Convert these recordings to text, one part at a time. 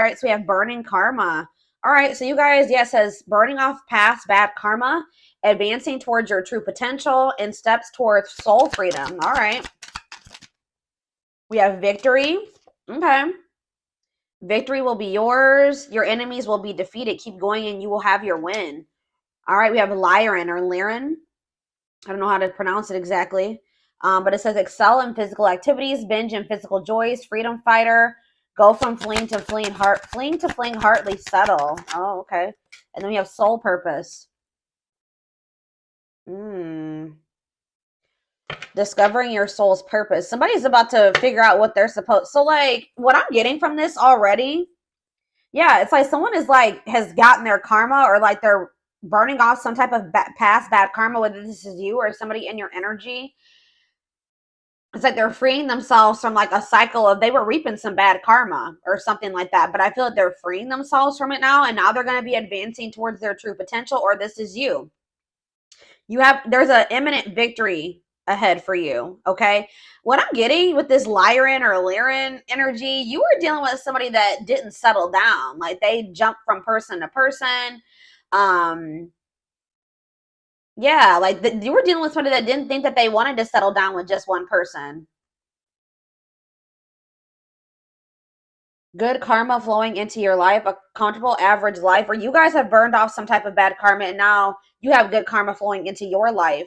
right, so we have burning karma. All right, so you guys, yeah, it says burning off past bad karma, advancing towards your true potential, and steps towards soul freedom. All right. We have victory. Okay. Victory will be yours. Your enemies will be defeated. Keep going and you will have your win. All right, we have Lyran or Lyran. I don't know how to pronounce it exactly. But it says excel in physical activities, binge in physical joys, freedom fighter, go from fleeing to fleeing, heartly settle. Oh, okay. And then we have soul purpose. Discovering your soul's purpose. Somebody's about to figure out what they're supposed. So like what I'm getting from this already, yeah, it's like someone is like has gotten their karma, or like they're burning off some type of past bad karma, whether this is you or somebody in your energy. It's like they're freeing themselves from like a cycle of they were reaping some bad karma or something like that. But I feel like they're freeing themselves from it now, and now they're going to be advancing towards their true potential, or this is you. There's an imminent victory ahead for you. Okay. What I'm getting with this Lyran or Lyran energy, you were dealing with somebody that didn't settle down. Like they jumped from person to person. Yeah, like you were dealing with somebody that didn't think that they wanted to settle down with just one person. Good karma flowing into your life, a comfortable average life, or you guys have burned off some type of bad karma and now you have good karma flowing into your life.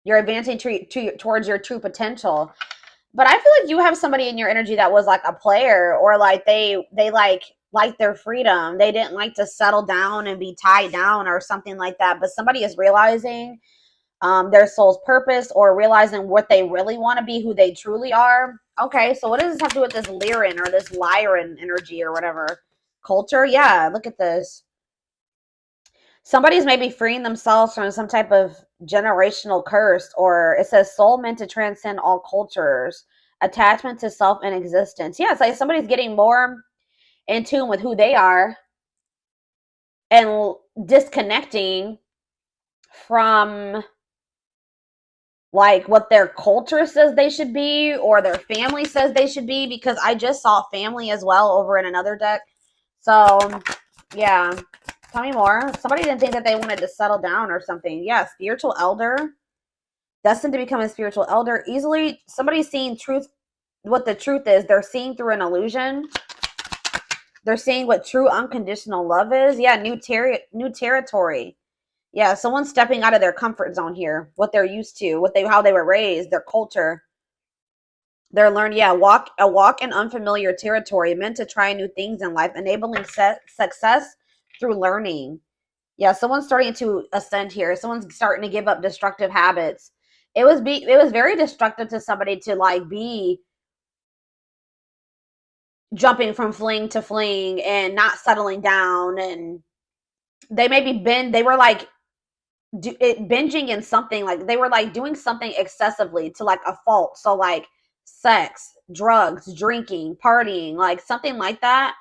You're advancing towards your true potential. But I feel like you have somebody in your energy that was like a player, or like they like their freedom. They didn't like to settle down and be tied down or something like that. But somebody is realizing their soul's purpose, or realizing what they really want to be, who they truly are. Okay, so what does this have to do with this Lyran or this Lyran energy or whatever? Culture? Yeah, look at this. Somebody's maybe freeing themselves from some type of generational curse, or it says soul meant to transcend all cultures, attachment to self and existence. Yeah, it's like somebody's getting more in tune with who they are and disconnecting from like what their culture says they should be or their family says they should be, because I just saw family as well over in another deck. So yeah, tell me more. Somebody didn't think that they wanted to settle down or something. Yeah, spiritual elder, destined to become a spiritual elder. Easily somebody's seeing truth, what the truth is. They're seeing through an illusion. They're seeing what true unconditional love is. Yeah, new territory. Yeah, someone's stepping out of their comfort zone here, what they're used to, how they were raised, their culture. They're learning, yeah, a walk in unfamiliar territory, meant to try new things in life, enabling success through learning. Yeah, someone's starting to ascend here. Someone's starting to give up destructive habits. It was very destructive to somebody to like be jumping from fling to fling and not settling down, and they were like binging in something, like they were like doing something excessively to like a fault. So like sex, drugs, drinking, partying, like something like that.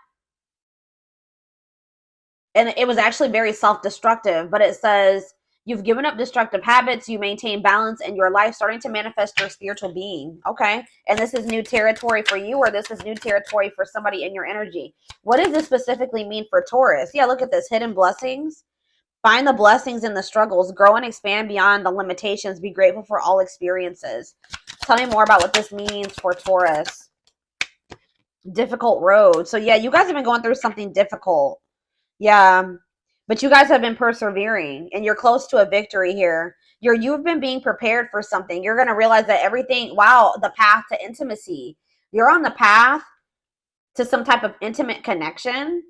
And it was actually very self-destructive. But it says you've given up destructive habits, you maintain balance in your life, starting to manifest your spiritual being. Okay. And this is new territory for you, or this is new territory for somebody in your energy. What does this specifically mean for Taurus? Yeah, look at this. Hidden blessings. Find the blessings in the struggles. Grow and expand beyond the limitations. Be grateful for all experiences. Tell me more about what this means for Taurus. Difficult road. So yeah, you guys have been going through something difficult. Yeah, but you guys have been persevering, and you're close to a victory here. You've been being prepared for something. You're going to realize that everything, wow, the path to intimacy. You're on the path to some type of intimate connection.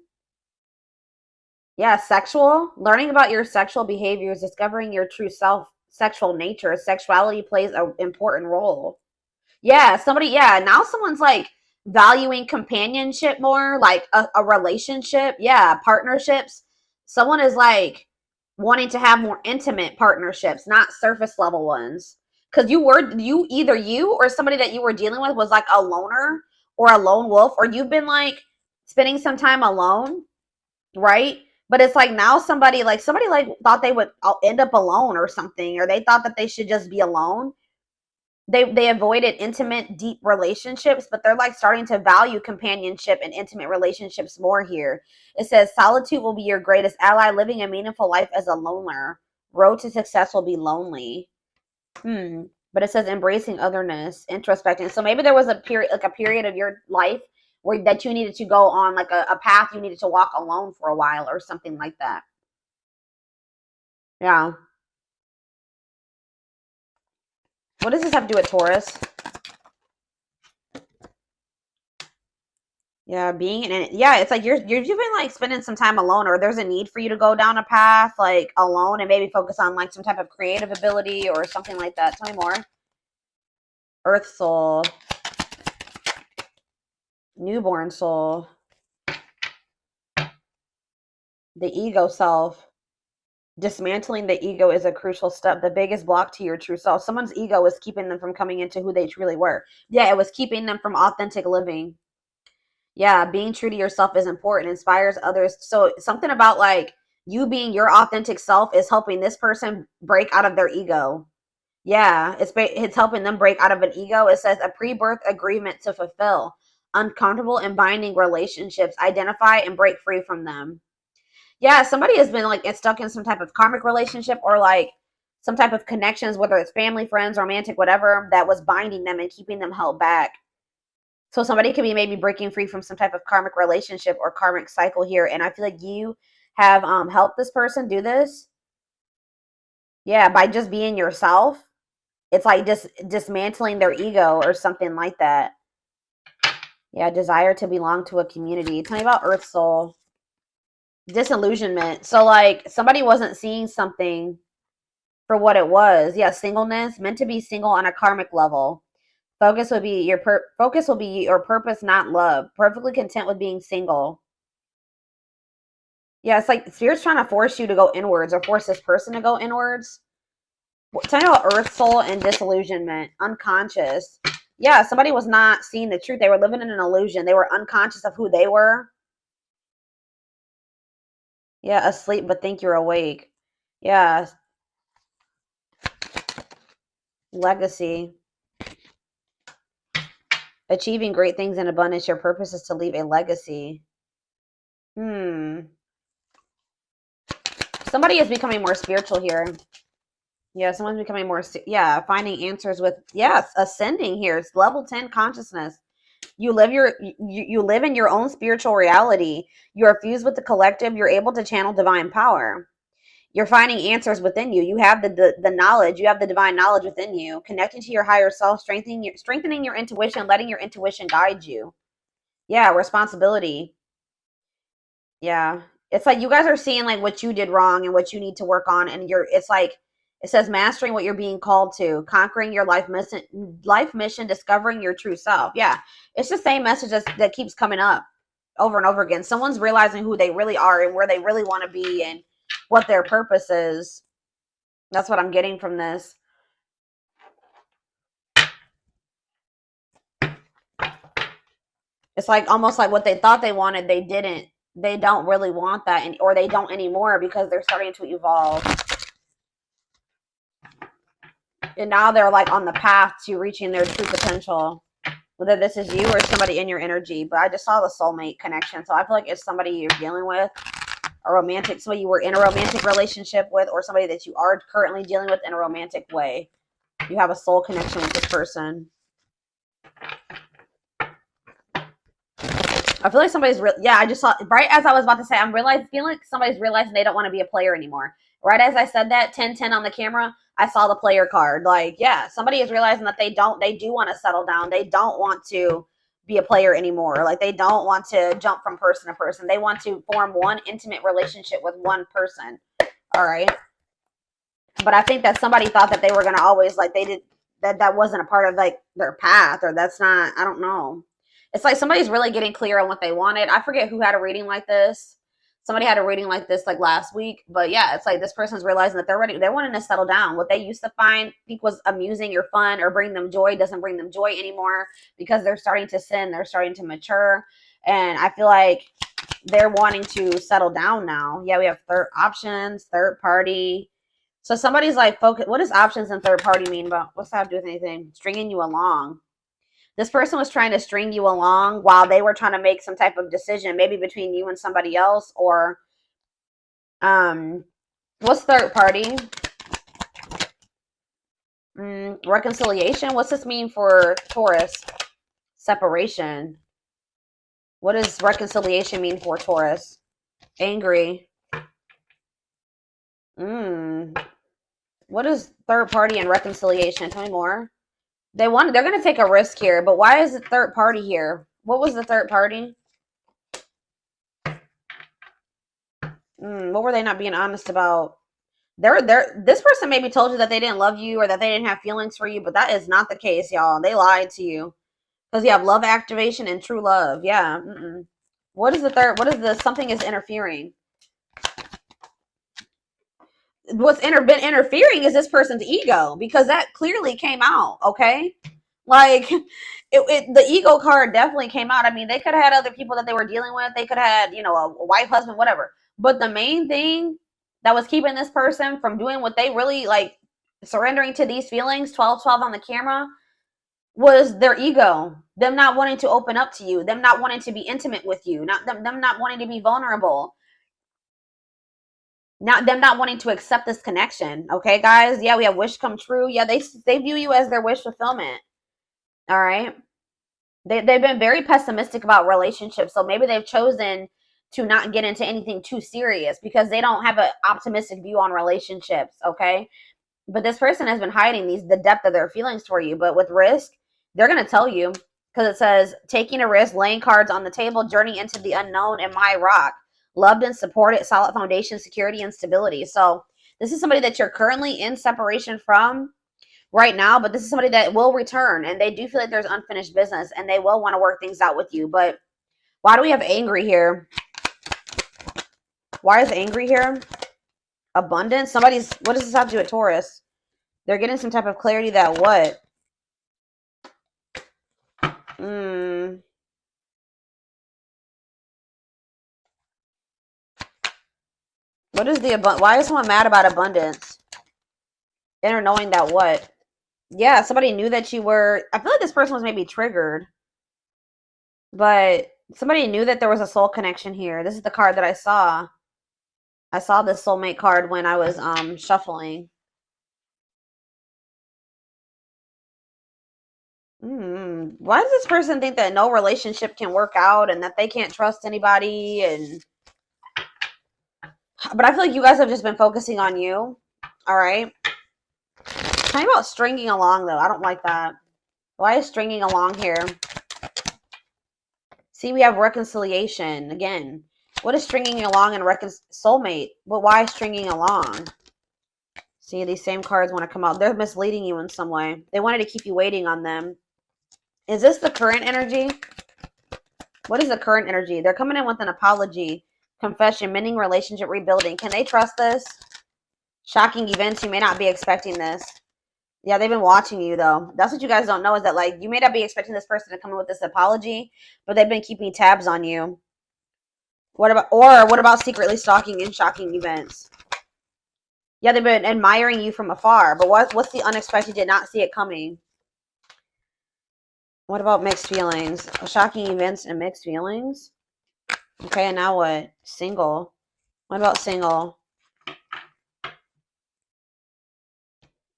Yeah, sexual, learning about your sexual behaviors, discovering your true self, sexual nature. Sexuality plays an important role. Yeah, now someone's like valuing companionship more, like a relationship. Yeah, partnerships. Someone is like wanting to have more intimate partnerships, not surface level ones. Because either you or somebody that you were dealing with was like a loner or a lone wolf, or you've been like spending some time alone, right? But it's like now somebody like thought they would end up alone or something, or they thought that they should just be alone. They avoided intimate, deep relationships, but they're like starting to value companionship and intimate relationships more here. It says solitude will be your greatest ally. Living a meaningful life as a loner. Road to success will be lonely. But it says embracing otherness, introspecting. So maybe there was a period of your life where that you needed to go on like a path you needed to walk alone for a while or something like that. Yeah. What does this have to do with Taurus? Yeah, being in it. Yeah, it's like you've been like spending some time alone, or there's a need for you to go down a path like alone and maybe focus on like some type of creative ability or something like that. Tell me more. Earth soul. Newborn soul. The ego self. Dismantling the ego is a crucial step. The biggest block to your true self. Someone's ego is keeping them from coming into who they truly were. Yeah, it was keeping them from authentic living. Yeah, being true to yourself is important, inspires others. So something about like you being your authentic self is helping this person break out of their ego. Yeah, it's helping them break out of an ego. It says a pre-birth agreement to fulfill, uncomfortable and binding relationships, identify and break free from them. Yeah, somebody has been like stuck in some type of karmic relationship or like some type of connections, whether it's family, friends, romantic, whatever, that was binding them and keeping them held back. So somebody could be maybe breaking free from some type of karmic relationship or karmic cycle here. And I feel like you have helped this person do this. Yeah, by just being yourself. It's like just dismantling their ego or something like that. Yeah, desire to belong to a community. Tell me about Earth Soul. Disillusionment. So like somebody wasn't seeing something for what it was. Yeah, singleness, meant to be single on a karmic level. Focus will be your purpose, not love. Perfectly content with being single. Yeah, it's like Spirit's trying to force you to go inwards or force this person to go inwards. Tell me about Earth Soul and disillusionment. Unconscious. Yeah, somebody was not seeing the truth. They were living in an illusion. They were unconscious of who they were. Yeah, asleep but think you're awake. Yeah. Legacy. Achieving great things in abundance. Your purpose is to leave a legacy. Somebody is becoming more spiritual here. Yeah, someone's becoming more, yeah, finding answers with, yes, ascending here. It's level 10 consciousness. You live you live in your own spiritual reality. You are fused with the collective. You're able to channel divine power. You're finding answers within you. You have the knowledge. You have the divine knowledge within you. Connecting to your higher self, strengthening your intuition, letting your intuition guide you. Yeah, responsibility. Yeah. It's like you guys are seeing like what you did wrong and what you need to work on, and it's like it says mastering what you're being called to, conquering your life mission, discovering your true self. Yeah. It's the same message that keeps coming up over and over again. Someone's realizing who they really are and where they really want to be and what their purpose is. That's what I'm getting from this. It's like almost like what they thought they wanted, they didn't. They don't really want that, or they don't anymore because they're starting to evolve. And now they're like on the path to reaching their true potential. Whether this is you or somebody in your energy. But I just saw the soulmate connection. So I feel like it's somebody you're dealing with. Somebody you were in a romantic relationship with, or somebody that you are currently dealing with in a romantic way. You have a soul connection with this person. I feel like somebody's I just saw right as I was about to say, feeling like somebody's realizing they don't want to be a player anymore. Right as I said that, 10-10 on the camera, I saw the player card. Like, yeah, somebody is realizing that they do want to settle down. They don't want to be a player anymore. Like, they don't want to jump from person to person. They want to form one intimate relationship with one person. All right. But I think that somebody thought that they were going to always, like, they did that wasn't a part of like their path, or that's not, I don't know. It's like somebody's really getting clear on what they wanted. I forget who had a reading like this. Somebody had a reading like this like last week. But yeah, it's like this person's realizing that they're ready. They're wanting to settle down. What they used to think was amusing or fun or bring them joy doesn't bring them joy anymore because they're starting to sin. They're starting to mature. And I feel like they're wanting to settle down now. Yeah, we have third options, third party. So somebody's like, focus. What does options and third party mean about? What's that have to do with anything? Stringing you along. This person was trying to string you along while they were trying to make some type of decision, maybe between you and somebody else, or what's third party? Reconciliation. What's this mean for Taurus? Separation. What does reconciliation mean for Taurus? Angry. What is third party and reconciliation? Tell me more. They're going to take a risk here, but why is it third party here? What was the third party? What were they not being honest about? This person maybe told you that they didn't love you or that they didn't have feelings for you, but that is not the case, y'all. They lied to you. Because you have love activation and true love. Yeah. What is the third? What is the something is interfering? What's been interfering is this person's ego, because that clearly came out. Okay, like the ego card definitely came out. I mean, they could have had other people that they were dealing with. They could have had, a wife, husband, whatever. But the main thing that was keeping this person from doing what they really like, surrendering to these feelings, 12/12 on the camera, was their ego. Them not wanting to open up to you. Them not wanting to be intimate with you. Them not wanting to be vulnerable. Them not wanting to accept this connection. Okay, guys. Yeah, we have wish come true. Yeah, they view you as their wish fulfillment. All right. They've been very pessimistic about relationships, so maybe they've chosen to not get into anything too serious because they don't have an optimistic view on relationships. Okay, but this person has been hiding the depth of their feelings for you. But with risk, they're gonna tell you, because it says taking a risk, laying cards on the table, journey into the unknown, and my rock. Loved and supported, solid foundation, security, and stability. So this is somebody that you're currently in separation from right now, but this is somebody that will return, and they do feel like there's unfinished business, and they will want to work things out with you. But why do we have angry here? Why is angry here? Abundance. What does this have to do with Taurus? They're getting some type of clarity that what? What is why is someone mad about abundance? And knowing that what? Yeah, somebody knew that you were, I feel like this person was maybe triggered, but somebody knew that there was a soul connection here. This is the card that I saw. I saw this soulmate card when I was shuffling. Why does this person think that no relationship can work out and that they can't trust anybody? But I feel like you guys have just been focusing on you. All right. Tell me about stringing along, though. I don't like that. Why is stringing along here? See, we have reconciliation again. What is stringing along and soulmate? But why stringing along? See, these same cards want to come out. They're misleading you in some way. They wanted to keep you waiting on them. Is this the current energy? What is the current energy? They're coming in with an apology, confession, mending relationship, rebuilding. Can they trust this? Shocking events. You may not be expecting this. Yeah, they've been watching you, though. That's what you guys don't know, is that, like, you may not be expecting this person to come in with this apology, but they've been keeping tabs on you. What about secretly stalking and shocking events? Yeah, they've been admiring you from afar, but what's the unexpected? Did not see it coming. What about mixed feelings? Shocking events and mixed feelings? Okay, and now what? Single. What about single?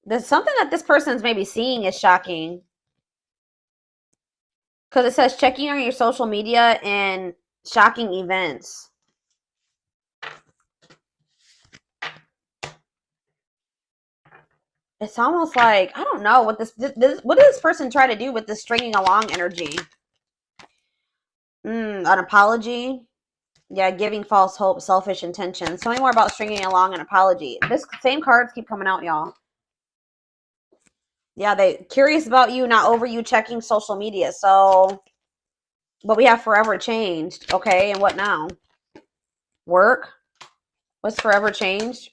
There's something that this person's maybe seeing is shocking. Because it says checking on your social media and shocking events. It's almost like, I don't know what what did this person try to do with this stringing along energy? An apology. Yeah, giving false hope, selfish intentions. Tell me more about stringing along an apology. This same cards keep coming out, y'all. Yeah, they curious about you, not over you, checking social media. So, but we have forever changed. Okay, and what now? Work. What's forever changed?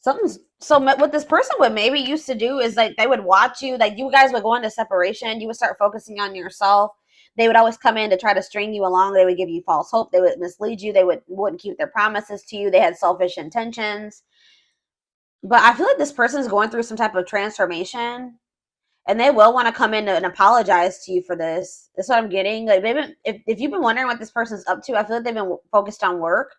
Something's so what this person would maybe used to do is like they would watch you, like you guys would go into separation, you would start focusing on yourself. They would always come in to try to string you along. They would give you false hope. They would mislead you. They wouldn't keep their promises to you. They had selfish intentions. But I feel like this person is going through some type of transformation, and they will want to come in and apologize to you for this. That's what I'm getting. Like they've been, if you've been wondering what this person's up to, I feel like they've been focused on work.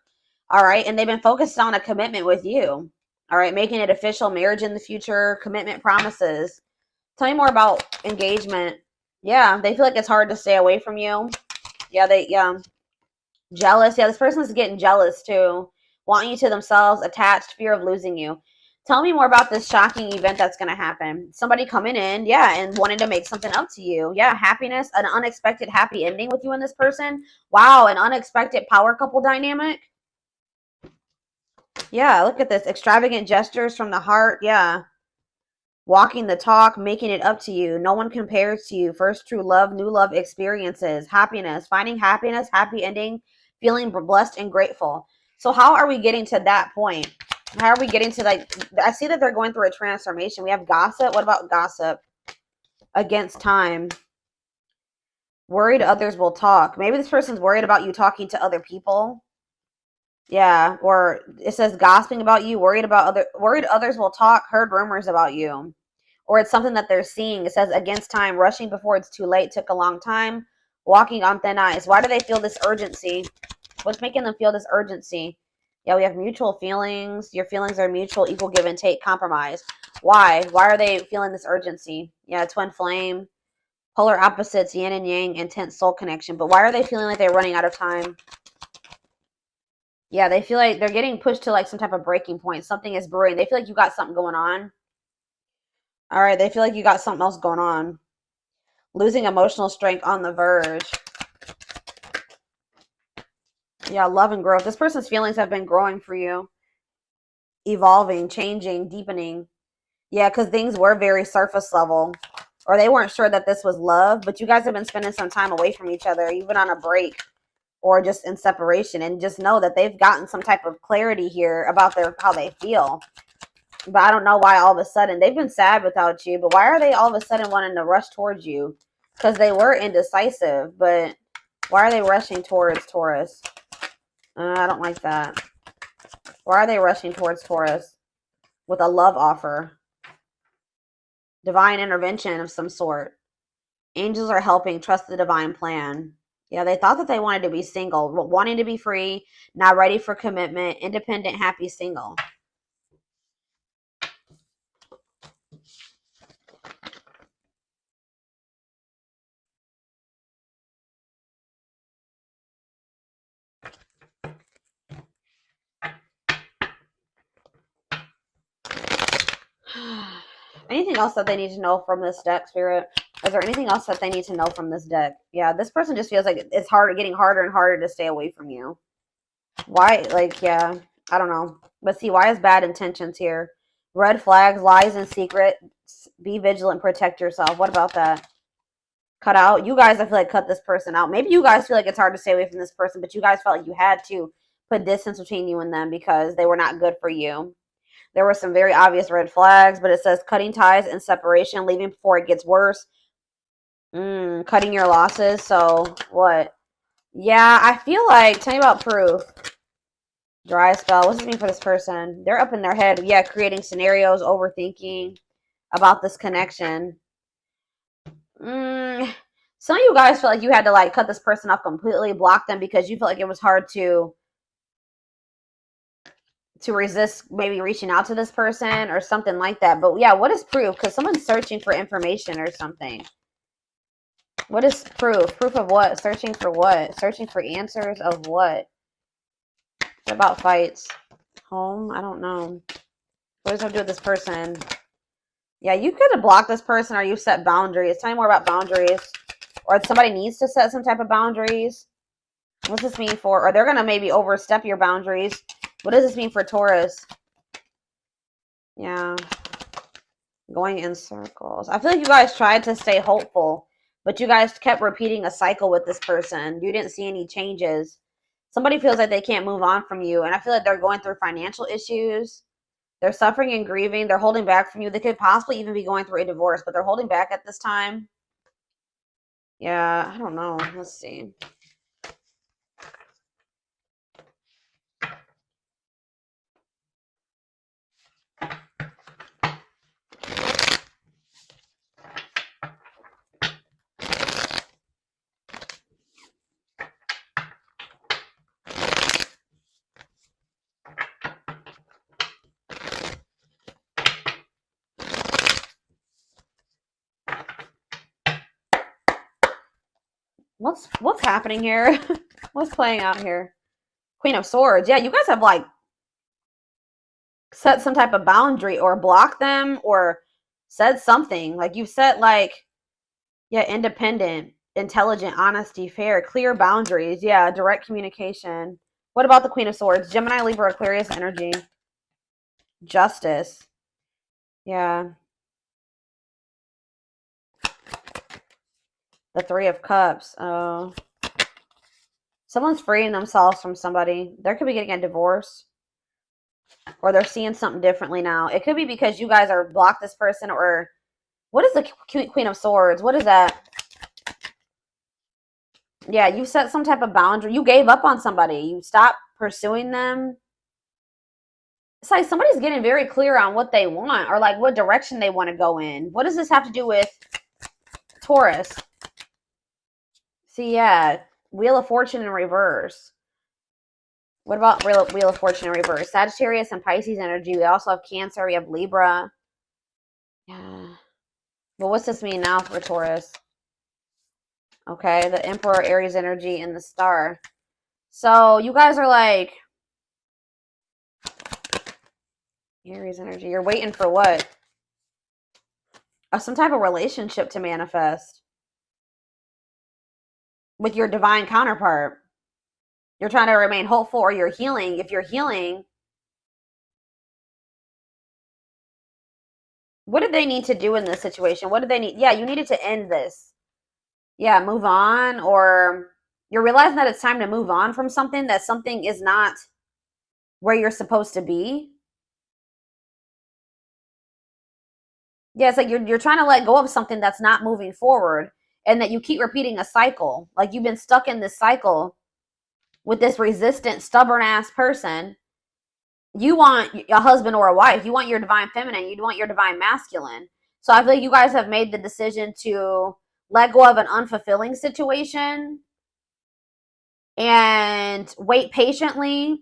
All right, and they've been focused on a commitment with you. All right, making it official, marriage in the future, commitment, promises. Tell me more about engagement. Yeah, they feel like it's hard to stay away from you. Yeah, jealous. Yeah, this person's getting jealous too. Want you to themselves, attached, fear of losing you. Tell me more about this shocking event that's going to happen. Somebody coming in, yeah, and wanting to make something up to you. Yeah, happiness, an unexpected happy ending with you and this person. Wow, an unexpected power couple dynamic. Yeah, look at this. Extravagant gestures from the heart. Yeah. Walking the talk, making it up to you. No one compares to you. First true love, new love experiences, happiness, finding happiness, happy ending, feeling blessed and grateful. So how are we getting to that point? How are we getting to, like, I see that they're going through a transformation. We have gossip. What about gossip? Against time. Worried others will talk. Maybe this person's worried about you talking to other people. Yeah, or it says gossiping about you, worried others will talk, heard rumors about you. Or it's something that they're seeing. It says against time, rushing before it's too late, took a long time, walking on thin ice. Why do they feel this urgency? What's making them feel this urgency? Yeah, we have mutual feelings. Your feelings are mutual, equal give and take, compromise. Why? Why are they feeling this urgency? Yeah, twin flame, polar opposites, yin and yang, intense soul connection. But why are they feeling like they're running out of time? Yeah, they feel like they're getting pushed to like some type of breaking point. Something is brewing. They feel like you got something going on. All right, they feel like you got something else going on. Losing emotional strength on the verge. Yeah, love and growth. This person's feelings have been growing for you. Evolving, changing, deepening. Yeah, because things were very surface level. Or they weren't sure that this was love, but you guys have been spending some time away from each other, even on a break or just in separation. And just know that they've gotten some type of clarity here about how they feel. But I don't know why all of a sudden they've been sad without you, but why are they all of a sudden wanting to rush towards you? Because they were indecisive, but why are they rushing towards Taurus? I don't like that. Why are they rushing towards Taurus with a love offer? Divine intervention of some sort. Angels are helping. Trust the divine plan. Yeah, they thought that they wanted to be single, wanting to be free, not ready for commitment, independent, happy, single. Anything else that they need to know from this deck, Spirit? Is there anything else that they need to know from this deck? Yeah, this person just feels like it's getting harder and harder to stay away from you. Why? Like, yeah, I don't know. But see, why is bad intentions here? Red flags, lies and secret. Be vigilant, protect yourself. What about that? Cut out. You guys, I feel like, cut this person out. Maybe you guys feel like it's hard to stay away from this person, but you guys felt like you had to put distance between you and them because they were not good for you. There were some very obvious red flags, but it says cutting ties and separation, leaving before it gets worse. Cutting your losses. So what? Yeah, I feel like, tell me about proof. Dry spell. What's this mean for this person? They're up in their head. Yeah, creating scenarios, overthinking about this connection. Some of you guys feel like you had to like cut this person off completely, block them because you felt like it was hard to resist maybe reaching out to this person or something like that. But yeah, what is proof? Because someone's searching for information or something. What is proof? Proof of what? Searching for what? Searching for answers of what? What about fights? Home? I don't know. What does that do with this person? Yeah, you could have blocked this person or you set boundaries. Tell me more about boundaries. Or somebody needs to set some type of boundaries. What's this mean for? Or they're going to maybe overstep your boundaries. What does this mean for Taurus? Yeah. Going in circles. I feel like you guys tried to stay hopeful, but you guys kept repeating a cycle with this person. You didn't see any changes. Somebody feels like they can't move on from you, and I feel like they're going through financial issues. They're suffering and grieving. They're holding back from you. They could possibly even be going through a divorce, but they're holding back at this time. Yeah, I don't know. Let's see. What's happening here? What's playing out here? Queen of Swords. Yeah, you guys have like set some type of boundary or blocked them or said something. Like you've set like, yeah, independent, intelligent, honesty, fair, clear boundaries. Yeah, direct communication. What about the Queen of Swords? Gemini, Libra, Aquarius energy. Justice. Yeah. The Three of Cups. Oh. Someone's freeing themselves from somebody. They could be getting a divorce. Or they're seeing something differently now. It could be because you guys are blocked this person, or what is the Queen of Swords? What is that? Yeah, you set some type of boundary. You gave up on somebody. You stopped pursuing them. It's like somebody's getting very clear on what they want or like what direction they want to go in. What does this have to do with Taurus? See, yeah, Wheel of Fortune in reverse. What about Wheel of Fortune in reverse? Sagittarius and Pisces energy. We also have Cancer. We have Libra. Yeah. But what's this mean now for Taurus? Okay, the Emperor, Aries energy, and the Star. So you guys are like Aries energy. You're waiting for what? Some type of relationship to manifest with your divine counterpart. You're trying to remain hopeful, or you're healing. If you're healing, what did they need to do in this situation? What did they need? Yeah, you needed to end this. Yeah, move on, or you're realizing that it's time to move on from something, that something is not where you're supposed to be. Yeah, it's like you're trying to let go of something that's not moving forward, and that you keep repeating a cycle. Like you've been stuck in this cycle with this resistant, stubborn ass person. You want a husband or a wife. You want your divine feminine. You want your divine masculine. So I feel like you guys have made the decision to let go of an unfulfilling situation and wait patiently,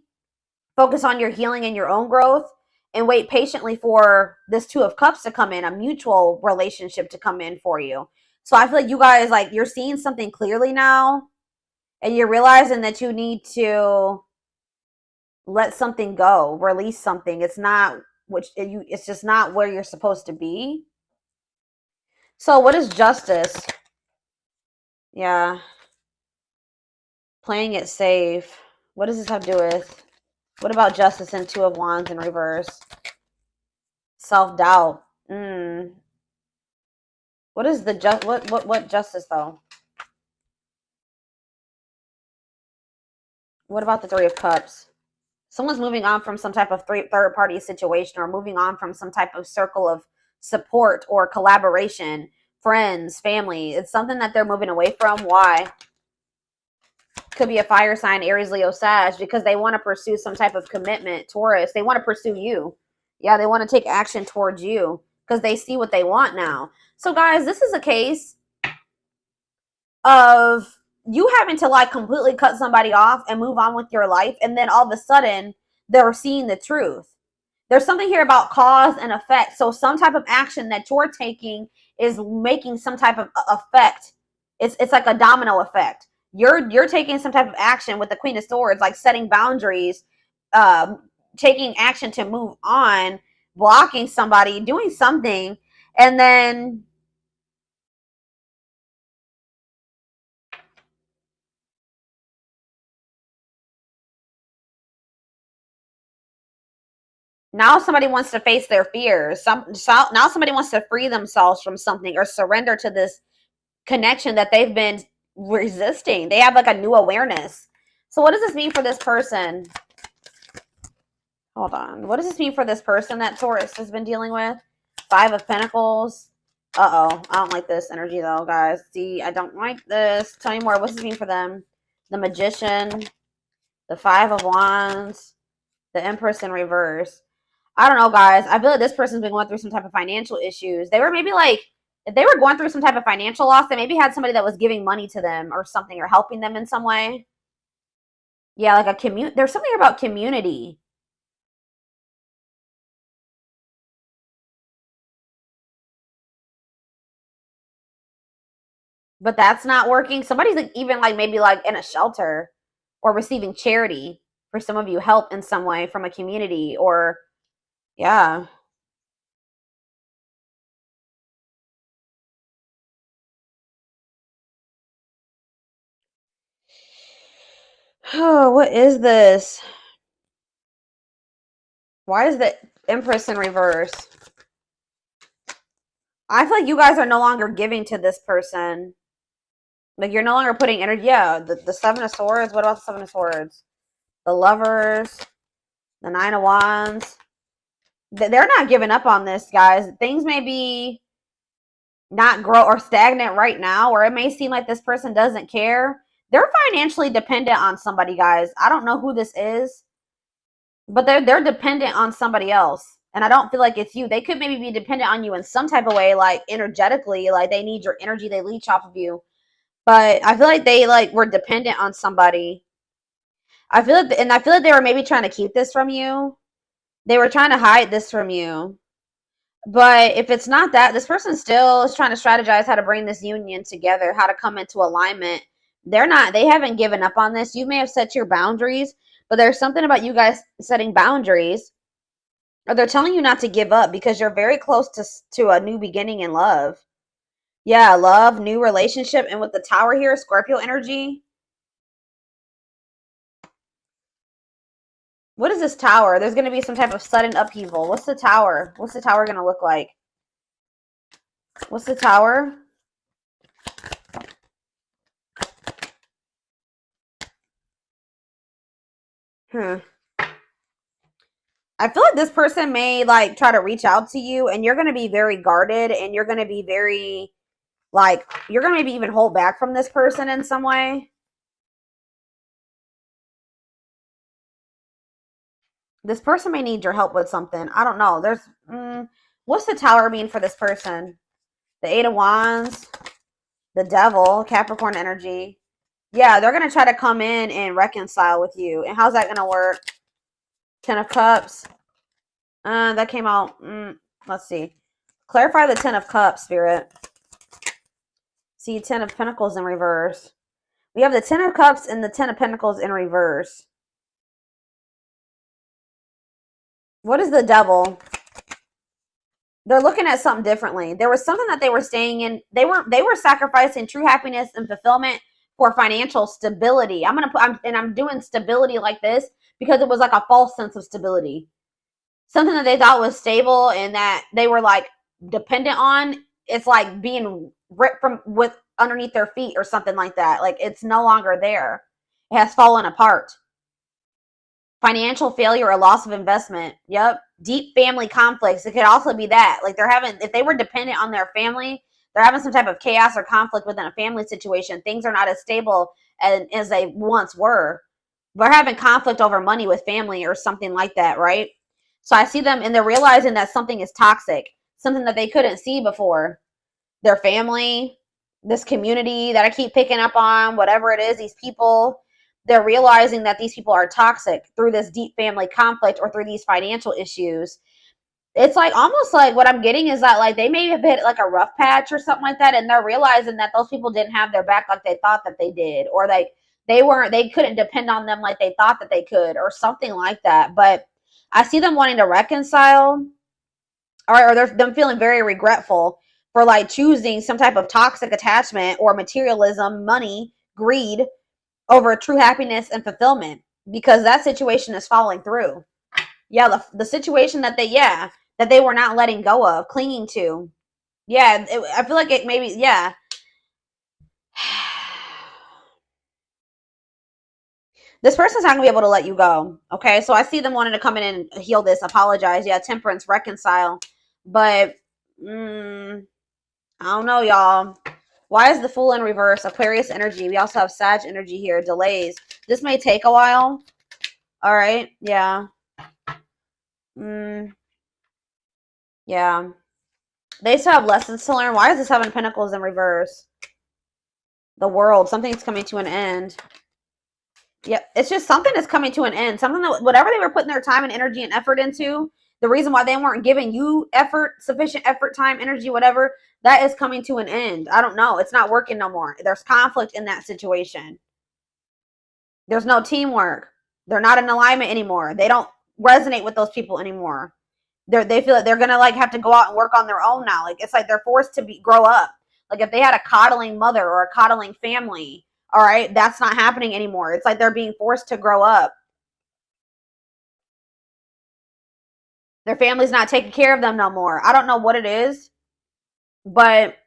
focus on your healing and your own growth, and wait patiently for this Two of Cups to come in, a mutual relationship to come in for you. So I feel like you guys, like, you're seeing something clearly now, and you're realizing that you need to let something go, release something. It's not it's just not where you're supposed to be. So what is justice? Yeah. Playing it safe. What does this have to do with? What about justice and Two of Wands in reverse? Self-doubt. What is the what justice though? What about the Three of Cups? Someone's moving on from some type of third party situation, or moving on from some type of circle of support or collaboration, friends, family. It's something that they're moving away from. Why? Could be a fire sign, Aries, Leo, Sag, because they want to pursue some type of commitment. Taurus, they want to pursue you. Yeah, they want to take action towards you because they see what they want now. So guys, this is a case of you having to like completely cut somebody off and move on with your life, and then all of a sudden they're seeing the truth. There's something here about cause and effect. So some type of action that you're taking is making some type of effect. It's like a domino effect. You're taking some type of action with the Queen of Swords, like setting boundaries, taking action to move on, blocking somebody, doing something, and then now somebody wants to face their fears. Now somebody wants to free themselves from something or surrender to this connection that they've been resisting. They have like a new awareness. So what does this mean for this person? Hold on. What does this mean for this person that Taurus has been dealing with? Five of Pentacles. Uh-oh. I don't like this energy though, guys. See, I don't like this. Tell me more. What does this mean for them? The Magician. The Five of Wands. The Empress in reverse. I don't know, guys. I feel like this person's been going through some type of financial issues. They were maybe like, if they were going through some type of financial loss, they maybe had somebody that was giving money to them or something, or helping them in some way. Yeah, like a community. There's something about community. but that's not working. Somebody's like even like maybe like in a shelter or receiving charity for some of you, help in some way from a community, or yeah. Oh, what is this? Why is the Empress in reverse? I feel like you guys are no longer giving to this person. Like you're no longer putting energy. Yeah, the Seven of Swords. What about the Seven of Swords? The Lovers, the Nine of Wands. They're not giving up on this, guys. Things may be not grow or stagnant right now, or it may seem like this person doesn't care. They're financially dependent on somebody, guys. I don't know who this is, but they're dependent on somebody else. And I don't feel like it's you. They could maybe be dependent on you in some type of way, like energetically, like they need your energy, they leech off of you. But I feel like they like were dependent on somebody. I feel like they were maybe trying to keep this from you. They were trying to hide this from you. But if it's not that, this person still is trying to strategize how to bring this union together, how to come into alignment. They haven't given up on this. You may have set your boundaries, but there's something about you guys setting boundaries, or they're telling you not to give up because you're very close to a new beginning in love. Yeah, love, new relationship. And with the Tower here, Scorpio energy. What is this Tower? There's going to be some type of sudden upheaval. What's the Tower? What's the Tower going to look like? What's the Tower? I feel like this person may like try to reach out to you, and you're going to be very guarded, and you're going to be very like, you're going to maybe even hold back from this person in some way. This person may need your help with something. I don't know. What's the Tower mean for this person? The Eight of Wands, the Devil, Capricorn energy. Yeah, they're going to try to come in and reconcile with you. And how's that going to work? Ten of Cups. That came out. Let's see. Clarify the Ten of Cups, Spirit. See, Ten of Pentacles in reverse. We have the Ten of Cups and the Ten of Pentacles in reverse. What is the Devil? They're looking at something differently. There was something that they were staying in. They were sacrificing true happiness and fulfillment for financial stability. I'm doing stability like this because it was like a false sense of stability. Something that they thought was stable and that they were like dependent on. It's like being ripped from with underneath their feet or something like that. Like it's no longer there. It has fallen apart. Financial failure or loss of investment. Yep. Deep family conflicts. It could also be that. Like if they were dependent on their family, they're having some type of chaos or conflict within a family situation. Things are not as stable as they once were. They're having conflict over money with family or something like that, right? So I see them and they're realizing that something is toxic, something that they couldn't see before. Their family, this community that I keep picking up on, whatever it is, these people, they're realizing that these people are toxic through this deep family conflict or through these financial issues. It's like almost like what I'm getting is that like they may have hit like a rough patch or something like that, and they're realizing that those people didn't have their back like they thought that they did, or like they couldn't depend on them like they thought that they could, or something like that. But I see them wanting to reconcile, or they're them feeling very regretful for like choosing some type of toxic attachment or materialism, money, greed over true happiness and fulfillment, because that situation is falling through. Yeah, the situation that they were not letting go of, clinging to. Yeah, I feel like it maybe, yeah. This person's not going to be able to let you go. Okay, so I see them wanting to come in and heal this, apologize. Yeah, temperance, reconcile. But, I don't know, y'all. Why is the Fool in reverse? Aquarius energy. We also have Sag energy here. Delays. This may take a while. All right. Yeah. Yeah. They still have lessons to learn. Why is the Seven of Pentacles in reverse? The World. Something's coming to an end. Yep. It's just something is coming to an end. Something that whatever they were putting their time and energy and effort into, The reason why they weren't giving you effort, sufficient effort, time, energy, whatever, that is coming to an end. I don't know. It's not working no more. There's conflict in that situation. There's no teamwork. They're not in alignment anymore. They don't resonate with those people anymore. They feel like they're gonna like have to go out and work on their own now. Like it's like they're forced to grow up. Like if they had a coddling mother or a coddling family, all right, that's not happening anymore. It's like they're being forced to grow up. Their family's not taking care of them no more. I don't know what it is, but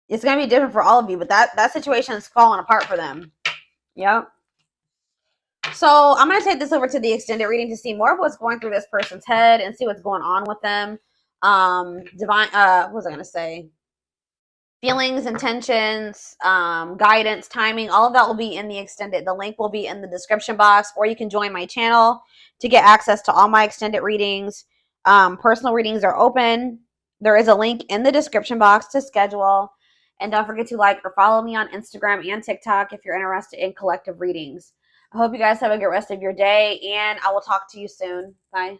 it's gonna be different for all of you. But that situation is falling apart for them. Yep. So I'm going to take this over to the extended reading to see more of what's going through this person's head and see what's going on with them. What was I going to say? Feelings, intentions, guidance, timing, all of that will be in the extended. The link will be in the description box, or you can join my channel to get access to all my extended readings. Personal readings are open. There is a link in the description box to schedule. And don't forget to like or follow me on Instagram and TikTok if you're interested in collective readings. I hope you guys have a good rest of your day, and I will talk to you soon. Bye.